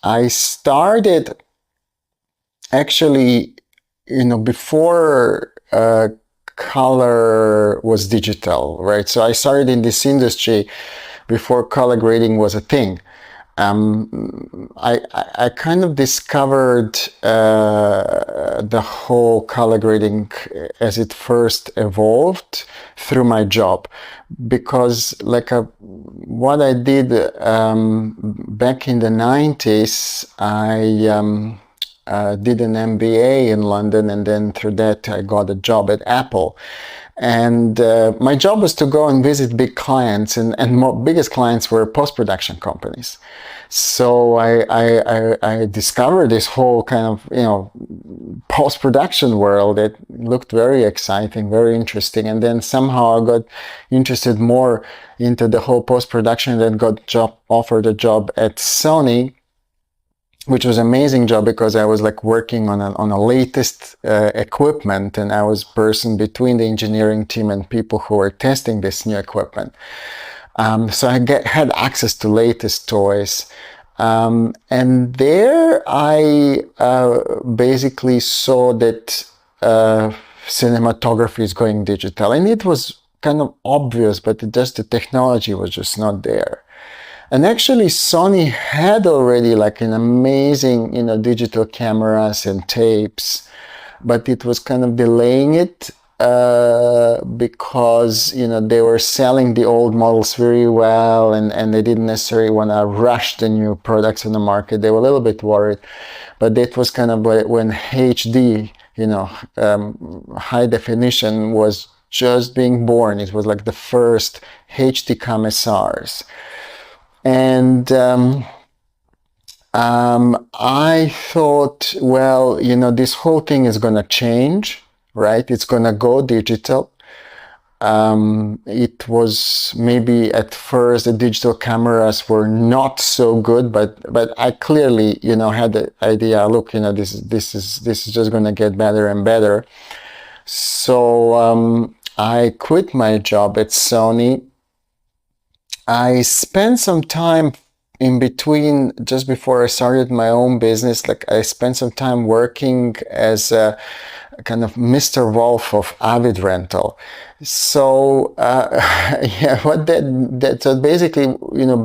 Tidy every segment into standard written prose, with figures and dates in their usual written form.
I started actually, before color was digital, right? So I started in this industry before color grading was a thing. I kind of discovered the whole color grading as it first evolved through my job, because what I did back in the 90s, I did an MBA in London, and then through that I got a job at Apple. And my job was to go and visit big clients, and biggest clients were post-production companies. So I discovered this whole kind of, post-production world that looked very exciting, very interesting. And then somehow I got interested more into the whole post-production, and then got offered a job at Sony, which was an amazing job because I was working on a latest equipment, and I was person between the engineering team and people who were testing this new equipment. So I had access to latest toys. And there I basically saw that cinematography is going digital. And it was kind of obvious, but the technology was just not there. And actually Sony had already an amazing, digital cameras and tapes, but it was kind of delaying it because, they were selling the old models very well, and they didn't necessarily want to rush the new products on the market. They were a little bit worried, but that was kind of when HD, high definition was just being born. It was the first HD commissars. And I thought, well, this whole thing is going to change, right? It's going to go digital. It was maybe at first the digital cameras were not so good, but I clearly, had the idea, look, this is just going to get better and better. So I quit my job at Sony. I spent some time in between, just before I started my own business. I spent some time working as a kind of Mr. Wolf of Avid rental. So so basically,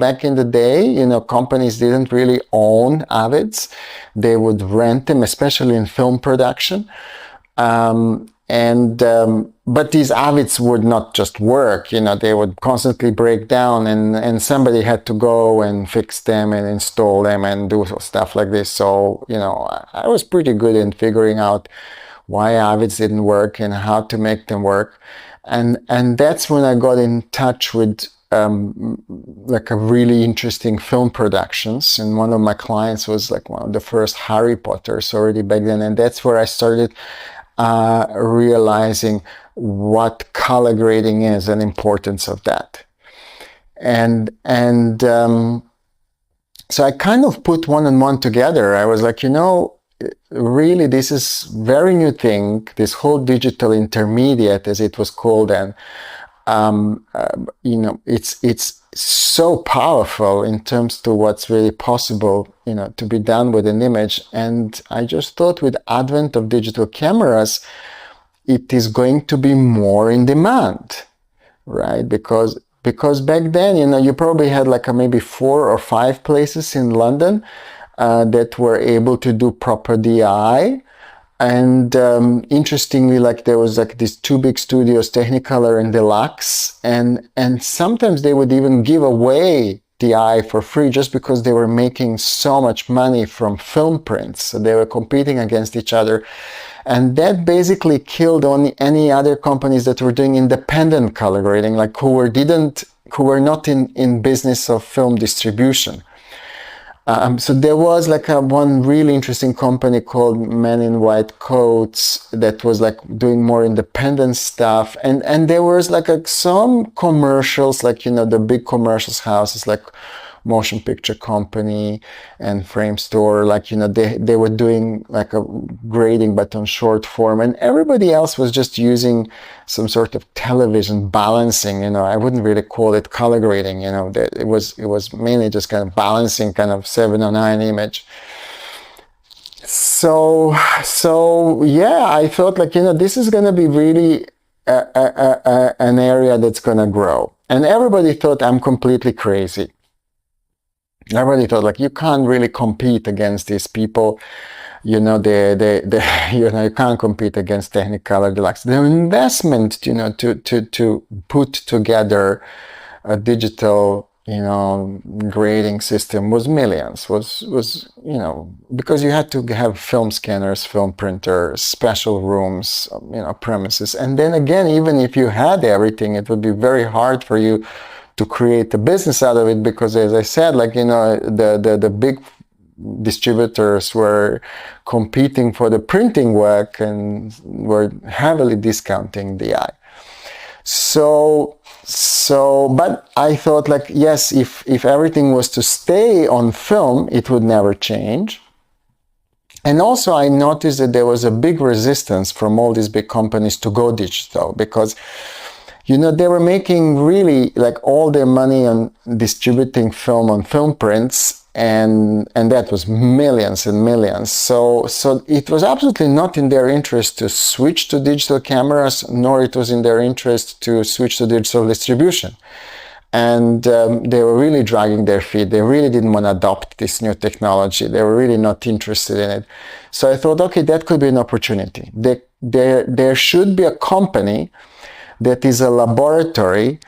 back in the day, companies didn't really own Avids. They would rent them, especially in film production. But these Avids would not just work, they would constantly break down, and somebody had to go and fix them and install them and do stuff like this. So, I was pretty good in figuring out why Avids didn't work and how to make them work. And that's when I got in touch with a really interesting film productions. And one of my clients was one of the first Harry Potters already back then. And that's where I started realizing what color grading is and importance of that. And so I kind of put one and one together. I was really, this is very new thing, this whole digital intermediate, as it was called then. It's so powerful in terms to what's really possible, to be done with an image. And I just thought, with advent of digital cameras, it is going to be more in demand, right? Because back then, you probably had maybe 4 or 5 places in London that were able to do proper DI. And interestingly, there was these 2 big studios, Technicolor and Deluxe, and sometimes they would even give away DI for free just because they were making so much money from film prints. So they were competing against each other, and that basically killed any other companies that were doing independent color grading, who were not in business of film distribution. So there was one really interesting company called Men in White Coats that was doing more independent stuff, and there was some commercials, the big commercials houses motion picture company and frame store, like, you know, they were doing like a grading but on short form, and everybody else was just using some sort of television balancing. You know, I wouldn't really call it color grading. You know, that it was mainly just kind of balancing kind of 709 image. So yeah, I thought, like, you know, this is going to be really an area that's going to grow. And everybody thought I'm completely crazy. Everybody thought, like, you can't really compete against these people. You know, you know, you can't compete against Technicolor Deluxe. The investment, you know, to put together a digital, you know, grading system was millions. Was you know, because you had to have film scanners, film printers, special rooms, you know, premises. And then again, even if you had everything, it would be very hard for you to create a business out of it, because, as I said, like, you know, the big distributors were competing for the printing work and were heavily discounting the eye. But I thought, like, yes, if everything was to stay on film, it would never change. And also I noticed that there was a big resistance from all these big companies to go digital, because, you know, they were making really like all their money on distributing film on film prints, and that was millions and millions. So it was absolutely not in their interest to switch to digital cameras, nor it was in their interest to switch to digital distribution. And they were really dragging their feet. They really didn't want to adopt this new technology. They were really not interested in it. So I thought, okay, that could be an opportunity. There should be a company that is a laboratory,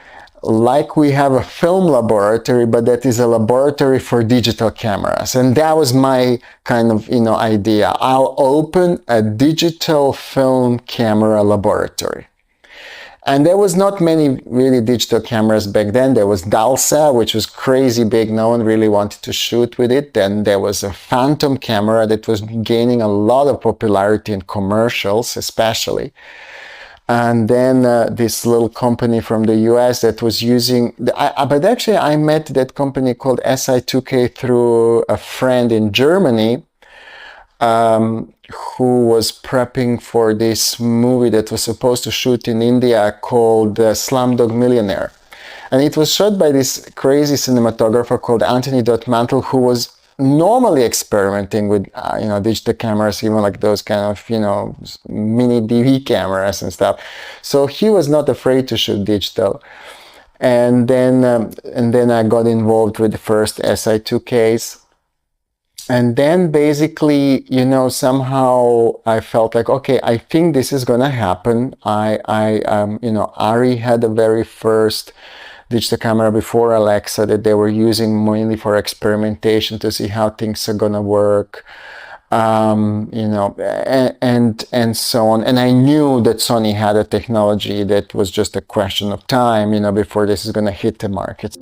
like we have a film laboratory, but that is a laboratory for digital cameras. And that was my kind of, you know, idea. I'll open a digital film camera laboratory. And there was not many really digital cameras back then. There was Dalsa, which was crazy big. No one really wanted to shoot with it. Then there was a Phantom camera that was gaining a lot of popularity in commercials, especially. And then this little company from the US that was using, but actually I met that company called SI2K through a friend in Germany, who was prepping for this movie that was supposed to shoot in India called Slumdog Millionaire. And it was shot by this crazy cinematographer called Anthony Mantle, who was normally experimenting with you know, digital cameras, even like those kind of, you know, mini DV cameras and stuff. So he was not afraid to shoot digital. And then I got involved with the first SI2Ks. And then basically, you know, somehow I felt like, okay, I think this is gonna happen. You know, Ari had the very first digital camera before Alexa that they were using mainly for experimentation to see how things are gonna work, you know, and so on. And I knew that Sony had a technology that was just a question of time, you know, before this is gonna hit the market.